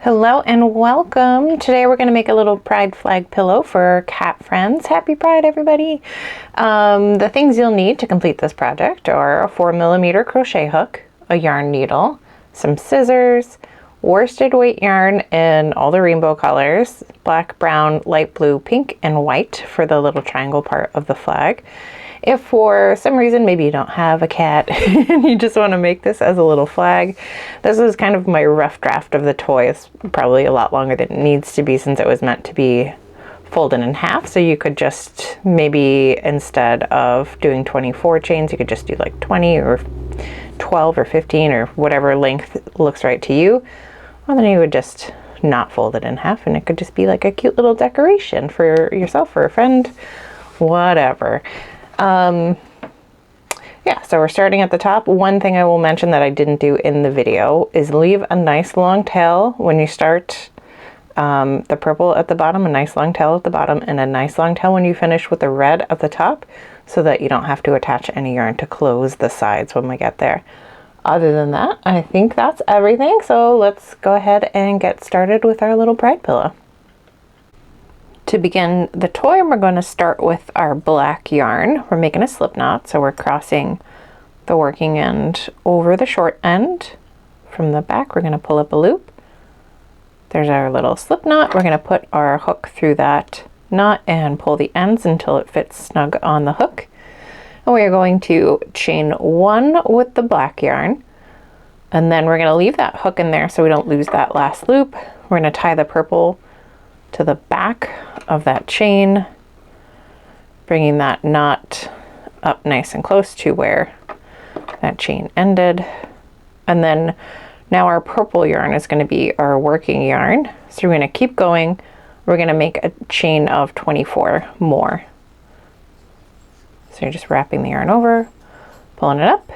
Hello and welcome. Today we're going to make a little pride flag pillow for our cat friends. Happy Pride, everybody. The things you'll need to complete this project are a 4mm crochet hook, a yarn needle, some scissors, worsted weight yarn in all the rainbow colors, black, brown, light blue, pink, and white for the little triangle part of the flag. If for some reason maybe you don't have a cat and you just want to make this as a little flag, this is kind of my rough draft of the toy. It's probably a lot longer than it needs to be since it was meant to be folded in half. So you could just maybe, instead of doing 24 chains, you could just do like 20 or 12 or 15 or whatever length looks right to you. Or then you would just not fold it in half and it could just be like a cute little decoration for yourself or a friend, whatever. Yeah, so we're starting at the top. One thing I will mention that I didn't do in the video is leave a nice long tail when you start the purple at the bottom, a nice long tail at the bottom, and a nice long tail when you finish with the red at the top, so that you don't have to attach any yarn to close the sides when we get there. Other than that, I think that's everything. So let's go ahead and get started with our little pride pillow. To begin the toy, we're going to start with our black yarn. We're making a slip knot, so we're crossing the working end over the short end. From the back, we're going to pull up a loop. There's our little slip knot. We're going to put our hook through that knot and pull the ends until it fits snug on the hook. And we are going to chain one with the black yarn, and then we're going to leave that hook in there so we don't lose that last loop. We're going to tie the purple to the back of that chain, bringing that knot up nice and close to where that chain ended. And then now our purple yarn is going to be our working yarn. So we're going to keep going. We're going to make a chain of 24 more. So you're just wrapping the yarn over, pulling it up.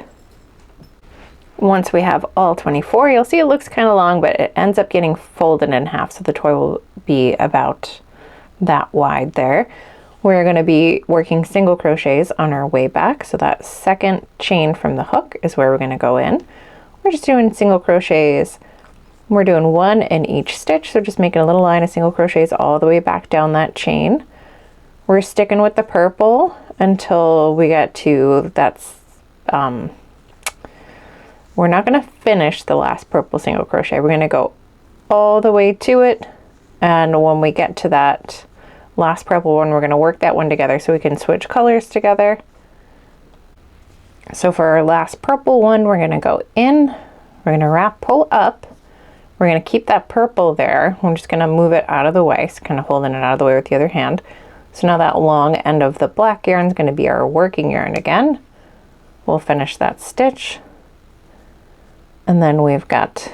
Once we have all 24, you'll see it looks kind of long, but it ends up getting folded in half, so the toy will be about that wide there. We're going to be working single crochets on our way back, so that second chain from the hook is where we're going to go in. We're just doing single crochets. We're doing one in each stitch, so just making a little line of single crochets all the way back down that chain. We're sticking with the purple until we get to we're not going to finish the last purple single crochet. We're going to go all the way to it, and when we get to that last purple one, we're going to work that one together so we can switch colors together. So for our last purple one, we're going to go in, we're going to wrap, pull up, we're going to keep that purple there. We're just going to move it out of the way, so kind of holding it out of the way with the other hand. So now that long end of the black yarn is going to be our working yarn again. We'll finish that stitch. And then we've got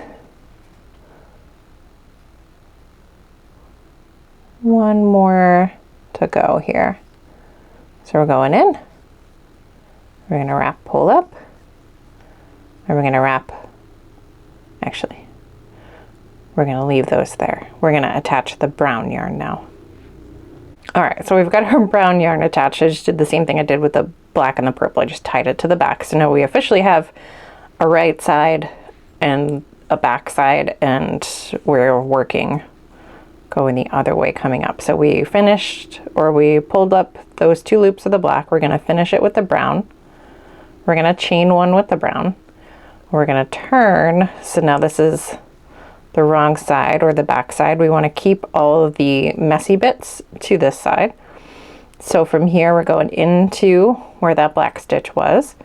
one more to go here. So we're going in, we're going to wrap, pull up, and we're going to wrap, actually, we're going to leave those there. We're going to attach the brown yarn now. All right, so we've got our brown yarn attached. I just did the same thing I did with the black and the purple. I just tied it to the back. So now we officially have a right side and a back side, and we're working going the other way coming up. So we finished, or we pulled up those two loops of the black. We're going to finish it with the brown. We're going to chain one with the brown. We're going to turn. So now this is the wrong side, or the back side. We want to keep all of the messy bits to this side. So from here, we're going into where that black stitch was.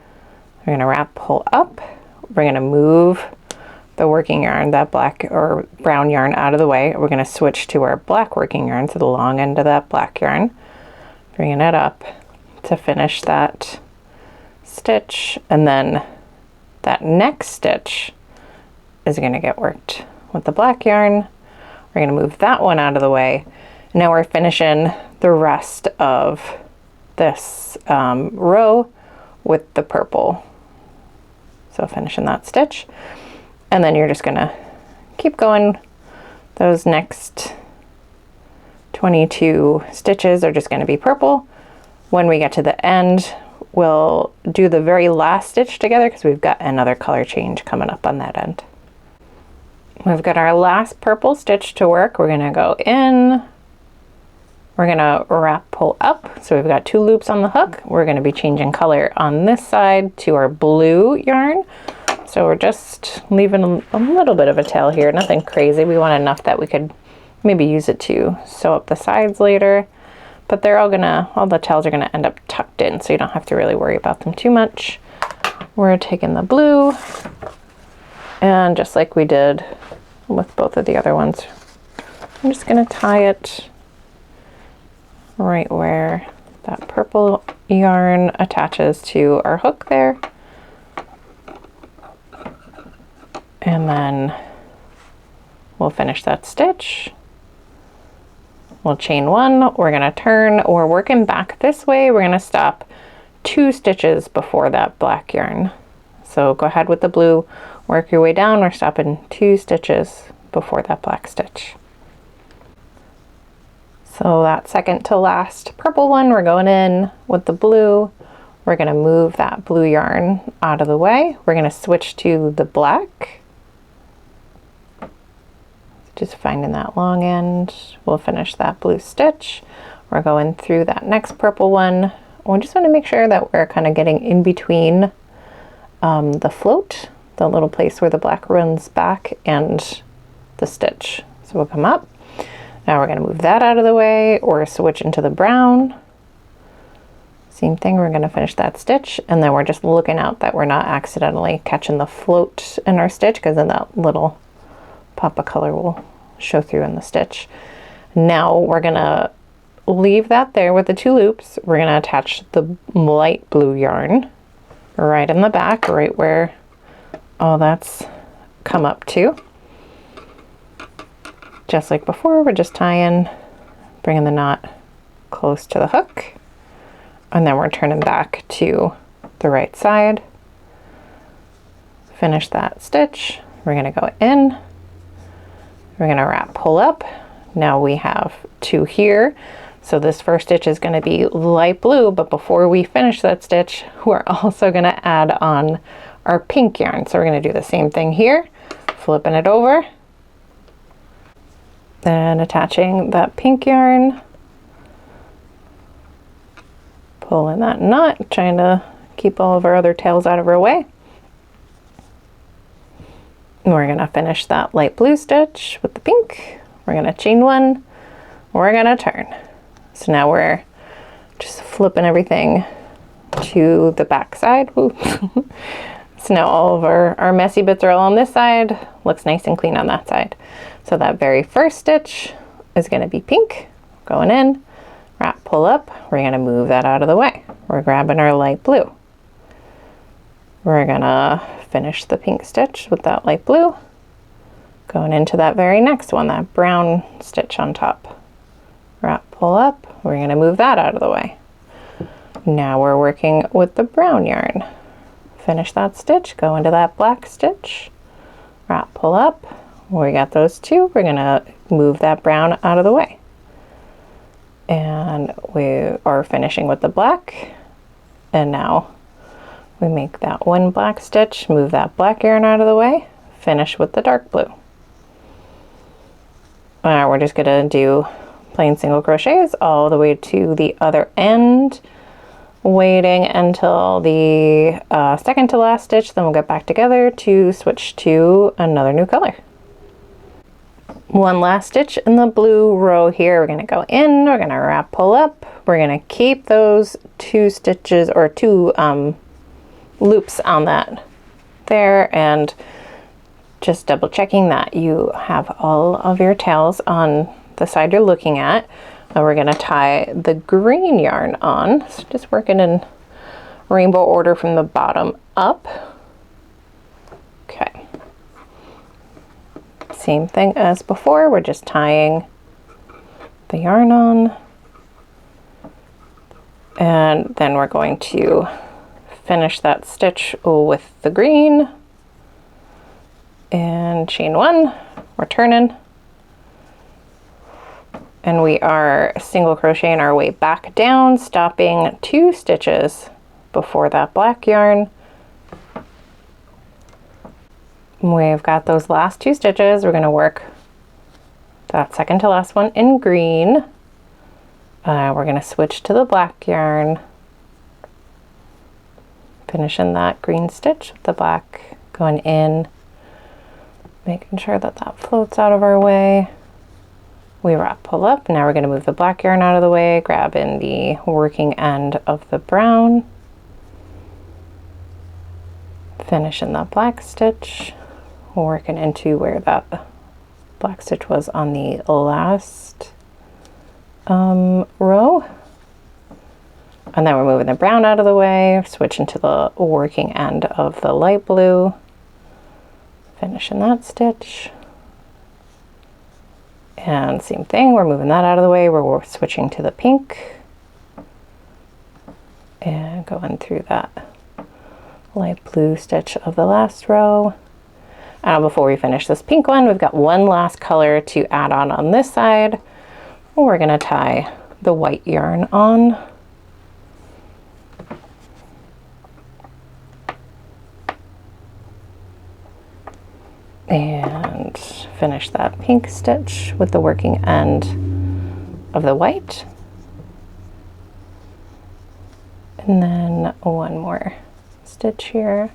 We're going to wrap, pull up. We're going to move the working yarn, that black or brown yarn, out of the way. We're going to switch to our black working yarn, so the long end of that black yarn, bringing it up to finish that stitch, and then that next stitch is going to get worked with the black yarn. We're going to move that one out of the way. Now we're finishing the rest of this row with the purple. So finishing that stitch. And then you're just gonna keep going. Those next 22 stitches are just gonna be purple. When we get to the end, we'll do the very last stitch together because we've got another color change coming up on that end. We've got our last purple stitch to work. We're gonna go in, we're gonna wrap, pull up. So we've got 2 loops on the hook. We're gonna be changing color on this side to our blue yarn. So we're just leaving a little bit of a tail here, nothing crazy. We want enough that we could maybe use it to sew up the sides later, but they're all the tails are gonna end up tucked in, so you don't have to really worry about them too much. We're taking the blue, and just like we did with both of the other ones, I'm just gonna tie it right where that purple yarn attaches to our hook there. And then we'll finish that stitch. We'll chain 1, we're gonna turn, we're working back this way, we're gonna stop 2 stitches before that black yarn. So go ahead with the blue, work your way down, we're stopping 2 stitches before that black stitch. So that second to last purple one, we're going in with the blue. We're gonna move that blue yarn out of the way. We're gonna switch to the black. Just finding that long end. We'll finish that blue stitch. We're going through that next purple one. We just want to make sure that we're kind of getting in between the float, the little place where the black runs back, and the stitch. So we'll come up. Now we're going to move that out of the way, or switch into the brown. Same thing, we're going to finish that stitch, and then we're just looking out that we're not accidentally catching the float in our stitch, because then that little pop of color will show through in the stitch. Now we're gonna leave that there with the 2 loops. We're gonna attach the light blue yarn right in the back, right where all that's come up to. Just like before, we're just tying, bringing the knot close to the hook, and then we're turning back to the right side. Finish that stitch. We're gonna go in. We're gonna wrap, pull up. Now we have 2 here. So this first stitch is gonna be light blue, but before we finish that stitch, we're also gonna add on our pink yarn. So we're gonna do the same thing here, flipping it over, then attaching that pink yarn, pulling that knot, trying to keep all of our other tails out of our way. We're gonna finish that light blue stitch with the pink. We're gonna chain 1, we're gonna turn. So now we're just flipping everything to the back side. So now all of our messy bits are all on this side, looks nice and clean on that side. So that very first stitch is gonna be pink, going in, wrap, pull up, we're gonna move that out of the way. We're grabbing our light blue. We're gonna finish the pink stitch with that light blue, going into that very next one, that brown stitch on top. Wrap, pull up, we're gonna move that out of the way. Now we're working with the brown yarn. Finish that stitch, go into that black stitch, wrap, pull up, we got those 2, we're gonna move that brown out of the way. And we are finishing with the black, and now we make that 1 black stitch, move that black yarn out of the way, finish with the dark blue. We're just gonna do plain single crochets all the way to the other end, waiting until the second to last stitch, then we'll get back together to switch to another new color. 1 last stitch in the blue row here. We're gonna go in, we're gonna wrap, pull up, we're gonna keep those 2 stitches or 2 loops on that there, and just double checking that you have all of your tails on the side you're looking at. And we're gonna tie the green yarn on, so just working in rainbow order from the bottom up. Okay, same thing as before, we're just tying the yarn on, and then we're going to finish that stitch with the green and chain 1, we're turning, and we are single crocheting our way back down, stopping 2 stitches before that black yarn. We've got those last 2 stitches. We're going to work that second to last one in green. We're going to switch to the black yarn, finishing that green stitch with the black, going in, making sure that that floats out of our way. We wrap, pull up. Now we're going to move the black yarn out of the way, grab in the working end of the brown, finishing that black stitch, working into where that black stitch was on the last row. And then we're moving the brown out of the way, switching to the working end of the light blue, finishing that stitch. And same thing, we're moving that out of the way, we're switching to the pink and going through that light blue stitch of the last row. Before we finish this pink one, we've got one last color to add on this side. We're going to tie the white yarn on. And finish that pink stitch with the working end of the white. And then one more stitch here.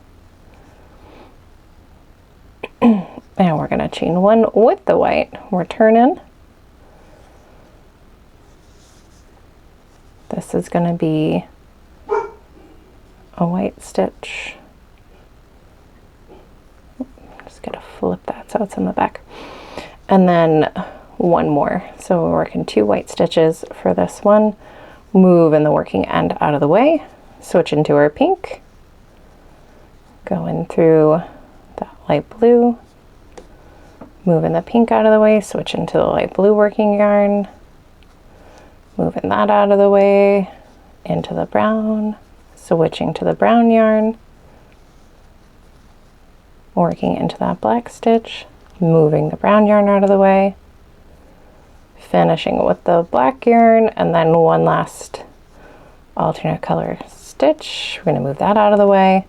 And we're going to chain one with the white. We're turning. This is going to be a white stitch. Just got to flip that so it's in the back. And then one more. So we're working 2 white stitches for this one. Moving the working end out of the way. Switch into our pink. Going through that light blue. Moving the pink out of the way, switch into the light blue working yarn. Moving that out of the way, into the brown, switching to the brown yarn. Working into that black stitch, moving the brown yarn out of the way. Finishing with the black yarn, and then one last alternate color stitch. We're going to move that out of the way.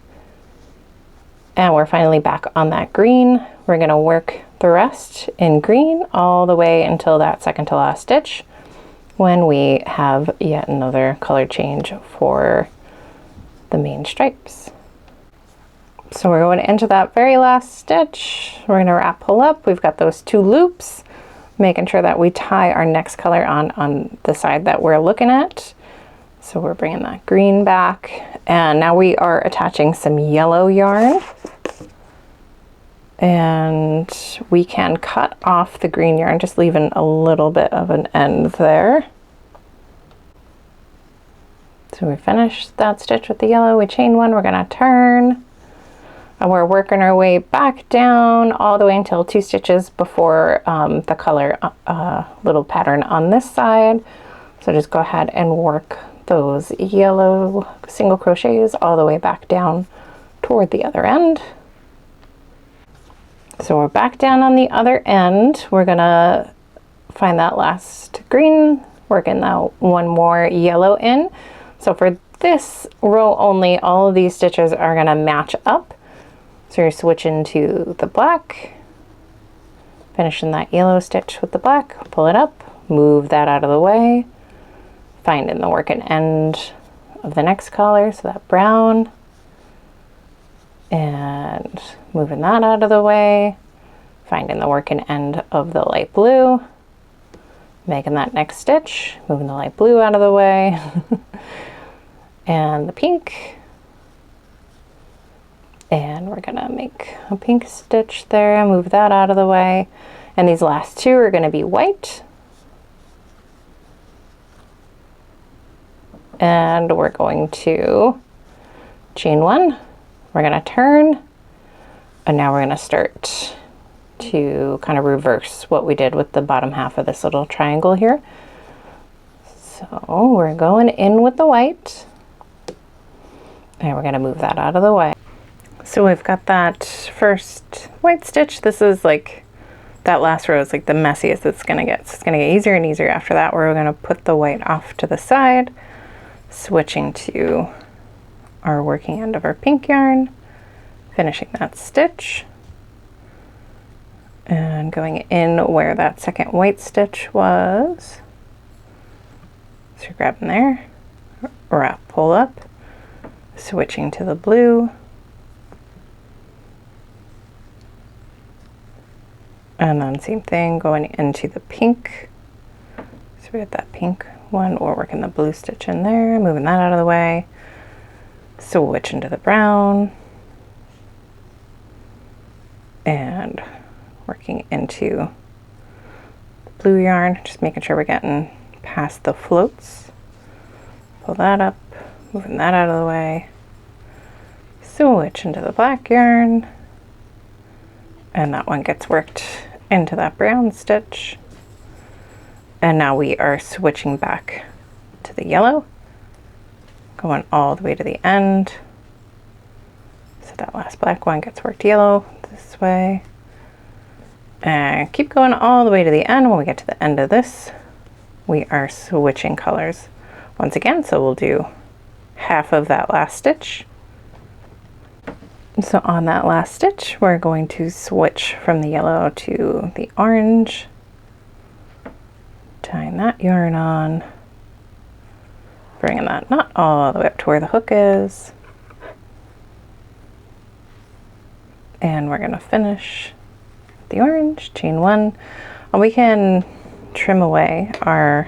And we're finally back on that green. We're going to work the rest in green all the way until that second to last stitch, when we have yet another color change for the main stripes. So we're going into that very last stitch. We're going to wrap, pull up. We've got those 2 loops, making sure that we tie our next color on the side that we're looking at. So we're bringing that green back, and now we are attaching some yellow yarn. And we can cut off the green yarn, just leaving a little bit of an end there. So we finished that stitch with the yellow, we chain one, we're gonna turn, and we're working our way back down all the way until 2 stitches before the color little pattern on this side. So just go ahead and work those yellow single crochets all the way back down toward the other end. So we're back down on the other end. We're gonna find that last green, working that one more yellow in. So for this row only, all of these stitches are gonna match up. So you're switching to the black, finishing that yellow stitch with the black, pull it up, move that out of the way, finding the working end of the next color, so that brown, and moving that out of the way, finding the working end of the light blue, making that next stitch, moving the light blue out of the way, and the pink, and we're gonna make a pink stitch there, move that out of the way, and these last 2 are gonna be white. And we're going to chain one, we're going to turn, and now we're going to start to kind of reverse what we did with the bottom half of this little triangle here. So we're going in with the white, and we're going to move that out of the way. So we've got that first white stitch. This is like, that last row is like the messiest it's going to get. So it's going to get easier and easier after that. We're going to put the white off to the side, switching to our working end of our pink yarn, finishing that stitch, And going in where that second white stitch was. So you're grabbing there, wrap, pull up, switching to the blue, and then same thing going into the pink. So we got that pink one, we're working the blue stitch in there, moving that out of the way, switch into the brown, and working into the blue yarn, just making sure we're getting past the floats. Pull that up, moving that out of the way, switch into the black yarn, and that one gets worked into that brown stitch. And now we are switching back to the yellow, going all the way to the end. So that last black one gets worked yellow this way. And keep going all the way to the end. When we get to the end of this, we are switching colors once again. So we'll do half of that last stitch. So on that last stitch, we're going to switch from the yellow to the orange. Tying that yarn on, bringing that knot all the way up to where the hook is, and we're going to finish the orange, chain one, and we can trim away our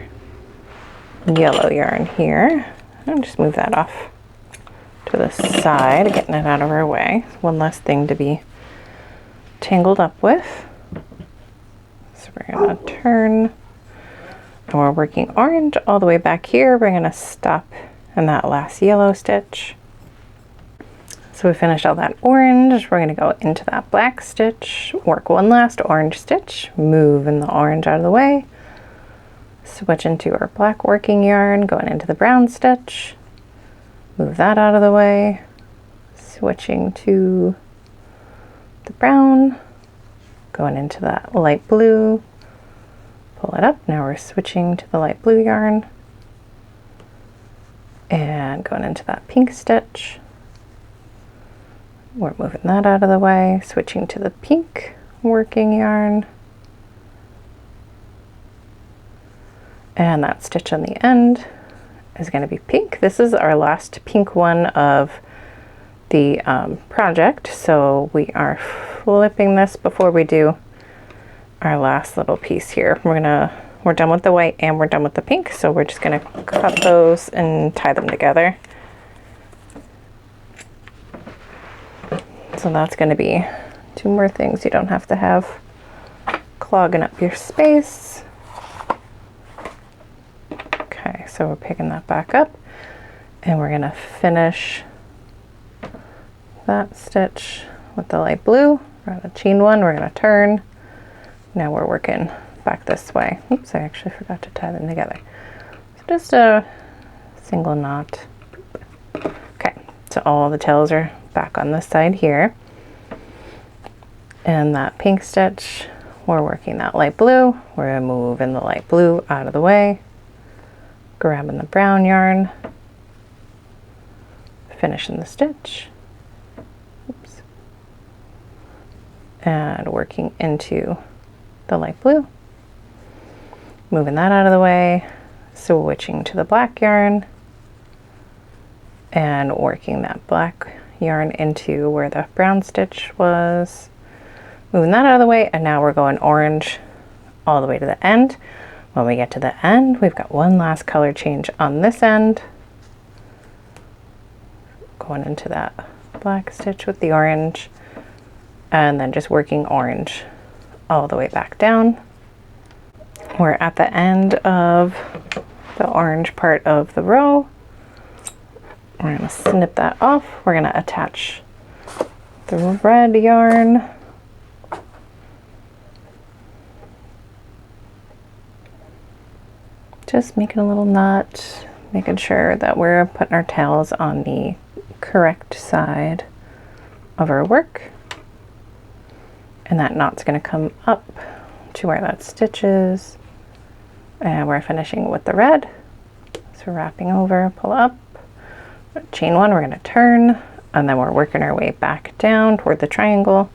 yellow yarn here and just move that off to the side, getting it out of our way. One less thing to be tangled up with. So we're going to turn. And we're working orange all the way back here. We're going to stop in that last yellow stitch. So we finished all that orange. We're going to go into that black stitch, work one last orange stitch, moving the orange out of the way, switch into our black working yarn, going into the brown stitch, move that out of the way, switching to the brown, going into that light blue, pull it up. Now we're switching to the light blue yarn and going into that pink stitch. We're moving that out of the way, switching to the pink working yarn. And that stitch on the end is going to be pink. This is our last pink one of the project. So we are flipping this before we do our last little piece here. We're done with the white and we're done with the pink, so we're just gonna cut those and tie them together. So that's gonna be two more things you don't have to have clogging up your space. Okay, so we're picking that back up and we're gonna finish that stitch with the light blue. We're gonna chain one, we're gonna turn. Now we're working back this way. Oops, I actually forgot to tie them together. So just a single knot. Okay, so all the tails are back on this side here. And that pink stitch, we're working that light blue. We're moving the light blue out of the way, grabbing the brown yarn, finishing the stitch. Oops. And working into the light blue, moving that out of the way, switching to the black yarn and working that black yarn into where the brown stitch was, moving that out of the way, and now we're going orange all the way to the end. When we get to the end, we've got one last color change on this end, going into that black stitch with the orange, and then just working orange all the way back down. We're at the end of the orange part of the row. We're going to snip that off. We're going to attach the red yarn. Just making a little knot, making sure that we're putting our tails on the correct side of our work. And that knot's going to come up to where that stitch is. And we're finishing with the red. So wrapping over, pull up, chain one, we're going to turn, and then we're working our way back down toward the triangle.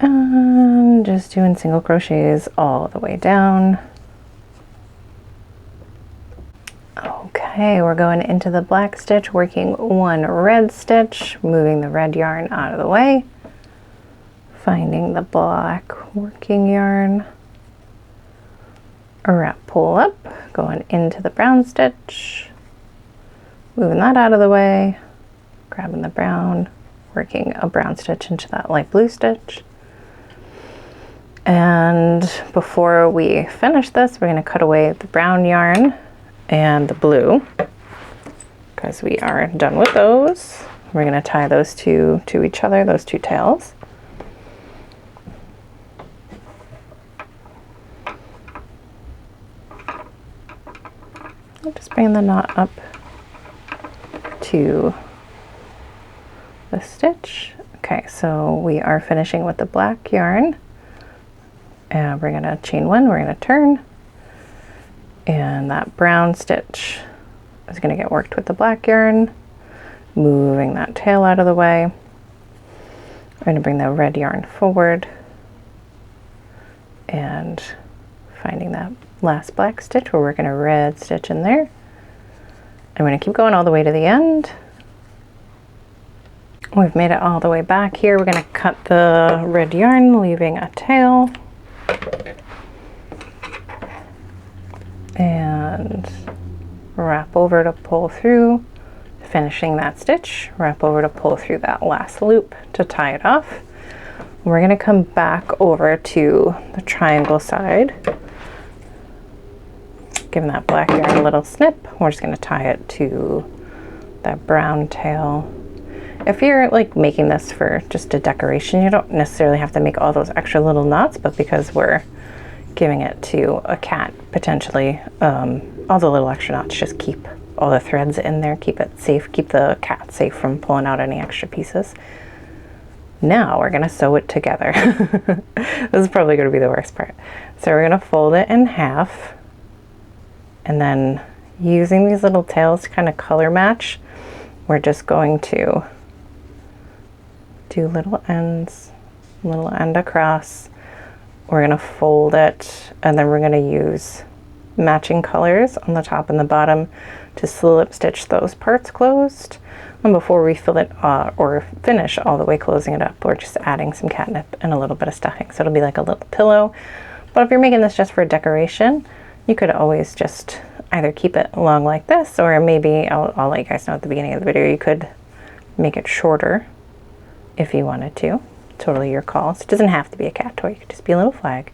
And just doing single crochets all the way down. Okay, we're going into the black stitch, working one red stitch, moving the red yarn out of the way, finding the black working yarn, a wrap pull up, going into the brown stitch, moving that out of the way, grabbing the brown, working a brown stitch into that light blue stitch. And before we finish this, we're going to cut away the brown yarn and the blue because we are done with those. We're going to tie those two to each other, those two tails. I'm just bringing the knot up to the stitch. Okay, so we are finishing with the black yarn. And we're going to chain one, we're going to turn, and that brown stitch is going to get worked with the black yarn, moving that tail out of the way. We're going to bring the red yarn forward and finding that last black stitch, we're working a red stitch in there. I'm going to keep going all the way to the end. We've made it all the way back here. We're going to cut the red yarn, leaving a tail. And wrap over to pull through, finishing that stitch, wrap over to pull through that last loop to tie it off. We're going to come back over to the triangle side, giving that black yarn a little snip. We're just going to tie it to that brown tail. If you're like making this for just a decoration, you don't necessarily have to make all those extra little knots, but because we're giving it to a cat potentially, all the little extra knots, just keep all the threads in there, keep it safe, keep the cat safe from pulling out any extra pieces. Now we're going to sew it together. This is probably going to be the worst part. So we're going to fold it in half, and then using these little tails to kind of color match, we're just going to do little ends, little end across. We're going to fold it, and then we're going to use matching colors on the top and the bottom to slip stitch those parts closed. And before we fill it or finish all the way closing it up, we're just adding some catnip and a little bit of stuffing. So it'll be like a little pillow. But if you're making this just for decoration, you could always just either keep it long like this, or maybe I'll let you guys know at the beginning of the video, you could make it shorter if you wanted to. Totally your call. So it doesn't have to be a cat toy, it could just be a little flag.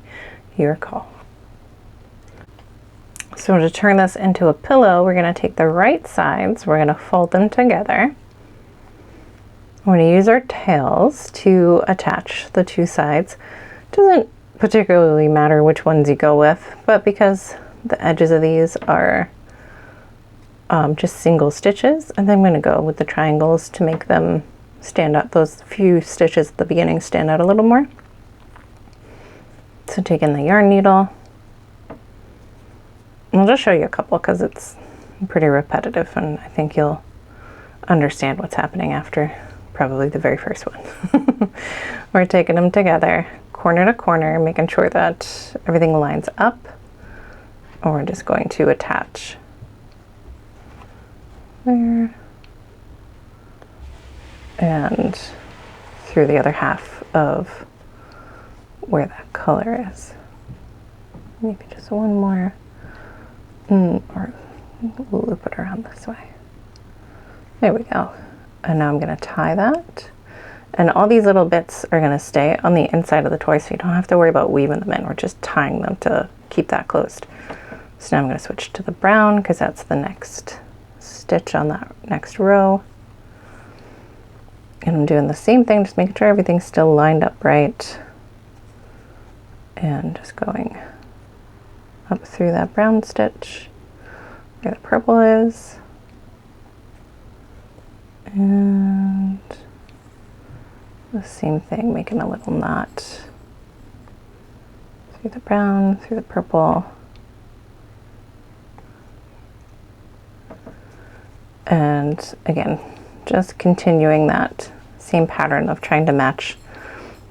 Your call. So to turn this into a pillow, we're going to take the right sides, we're going to fold them together. We're going to use our tails to attach the two sides. Doesn't particularly matter which ones you go with, but because the edges of these are just single stitches, and then I'm going to go with the triangles to make them stand out. Those few stitches at the beginning stand out a little more. So taking the yarn needle, I'll just show you a couple because it's pretty repetitive, and I think you'll understand what's happening after probably the very first one. We're taking them together, corner to corner, making sure that everything lines up. And we're just going to attach there and through the other half of where that color is. Maybe just one more, or we'll loop it around this way. There we go. And now I'm going to tie that. And all these little bits are going to stay on the inside of the toy, so you don't have to worry about weaving them in. We're just tying them to keep that closed. So now I'm going to switch to the brown because that's the next stitch on that next row. And I'm doing the same thing, just making sure everything's still lined up right. And just going up through that brown stitch where the purple is. And the same thing, making a little knot through the brown, through the purple. And again, just continuing that same pattern of trying to match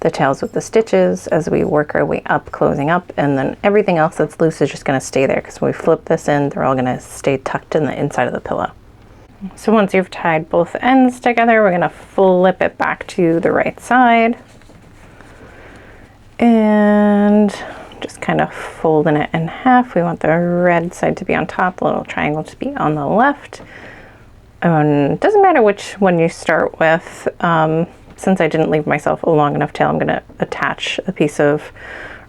the tails with the stitches as we work our way up, closing up, and then everything else that's loose is just going to stay there because when we flip this in, they're all going to stay tucked in the inside of the pillow. So once you've tied both ends together, we're going to flip it back to the right side and just kind of folding it in half. We want the red side to be on top, the little triangle to be on the left. It doesn't matter which one you start with. Since I didn't leave myself a long enough tail, I'm going to attach a piece of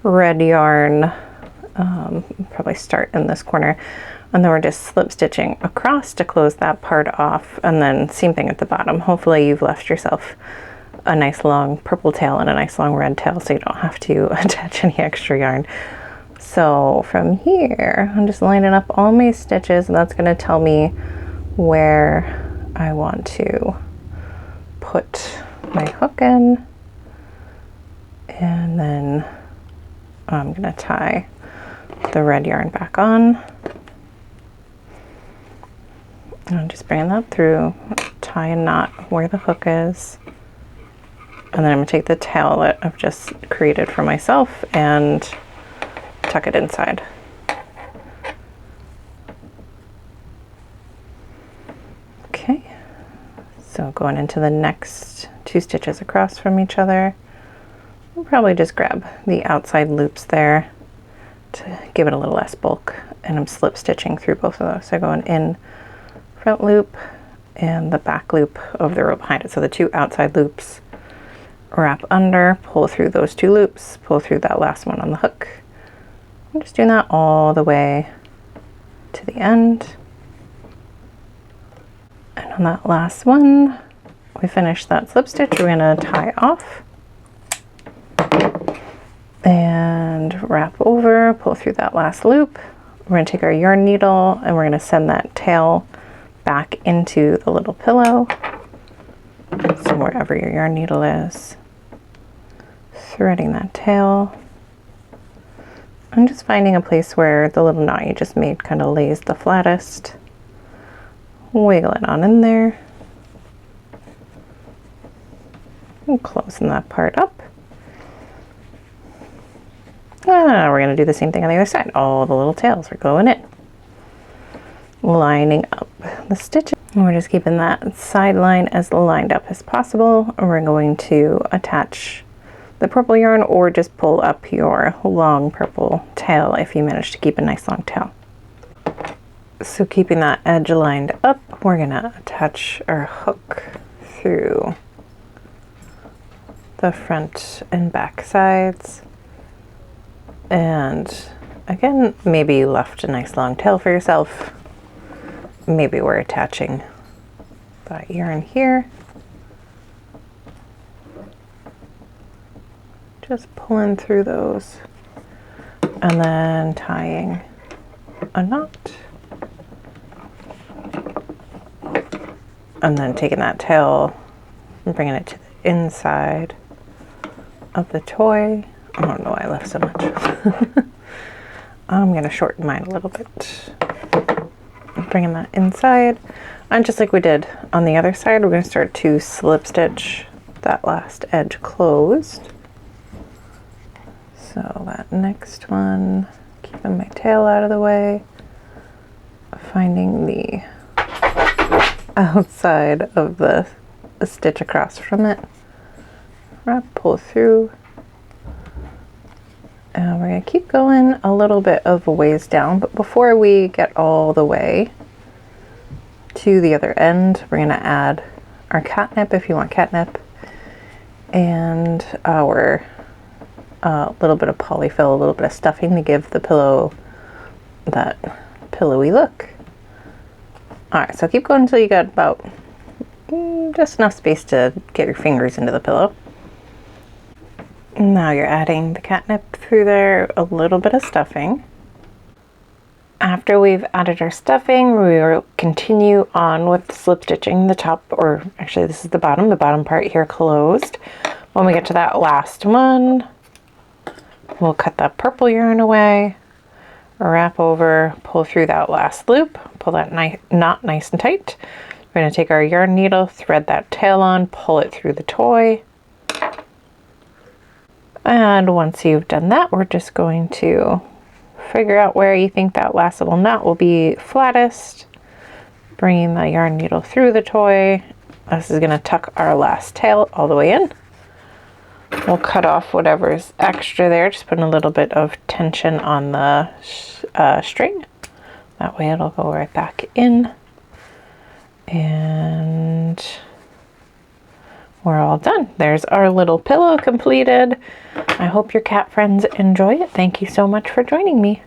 red yarn, probably start in this corner, and then we're just slip stitching across to close that part off, and then same thing at the bottom. Hopefully you've left yourself a nice long purple tail and a nice long red tail so you don't have to attach any extra yarn. So from here, I'm just lining up all my stitches, and that's going to tell me where I want to put my hook in, and then I'm going to tie the red yarn back on. And I'm just bringing that through, tie a knot where the hook is, and then I'm going to take the tail that I've just created for myself and tuck it inside. Okay, so going into the next 2 stitches across from each other, we'll probably just grab the outside loops there to give it a little less bulk, and I'm slip stitching through both of those. So going in front loop and the back loop of the row behind it. So the 2 outside loops, wrap under, pull through those 2 loops, pull through that last one on the hook. I'm just doing that all the way to the end. And on that last one, we finish that slip stitch, we're going to tie off and wrap over, pull through that last loop. We're going to take our yarn needle and we're going to send that tail back into the little pillow. So wherever your yarn needle is, threading that tail. I'm just finding a place where the little knot you just made kind of lays the flattest. Wiggle it on in there. And closing that part up. We're going to do the same thing on the other side. All the little tails are going in. Lining up the stitches. And we're just keeping that side line as lined up as possible. And we're going to attach the purple yarn or just pull up your long purple tail if you manage to keep a nice long tail. So keeping that edge lined up, we're going to attach our hook through the front and back sides. And again, maybe you left a nice long tail for yourself. Maybe we're attaching that yarn here. Just pulling through those and then tying a knot. And then taking that tail and bringing it to the inside of the toy. I don't know why I left so much. I'm going to shorten mine a little bit. Bringing that inside. And just like we did on the other side, we're going to start to slip stitch that last edge closed. So that next one, keeping my tail out of the way, finding the outside of the stitch across from it, wrap, pull through, and we're going to keep going a little bit of a ways down, but before we get all the way to the other end, we're going to add our catnip if you want catnip, and our little bit of polyfil, a little bit of stuffing to give the pillow that pillowy look. Alright, so keep going until you got about just enough space to get your fingers into the pillow. Now you're adding the catnip through there, a little bit of stuffing. After we've added our stuffing, we will continue on with slip stitching the top, or actually this is the bottom part here closed. When we get to that last one, we'll cut that purple yarn away, wrap over, pull through that last loop, pull that knot nice and tight. We're going to take our yarn needle, thread that tail on, pull it through the toy. And once you've done that, we're just going to figure out where you think that last little knot will be flattest. Bringing the yarn needle through the toy. This is going to tuck our last tail all the way in. We'll cut off whatever's extra there, just putting a little bit of tension on the string. That way it'll go right back in. And we're all done. There's our little pillow completed. I hope your cat friends enjoy it. Thank you so much for joining me.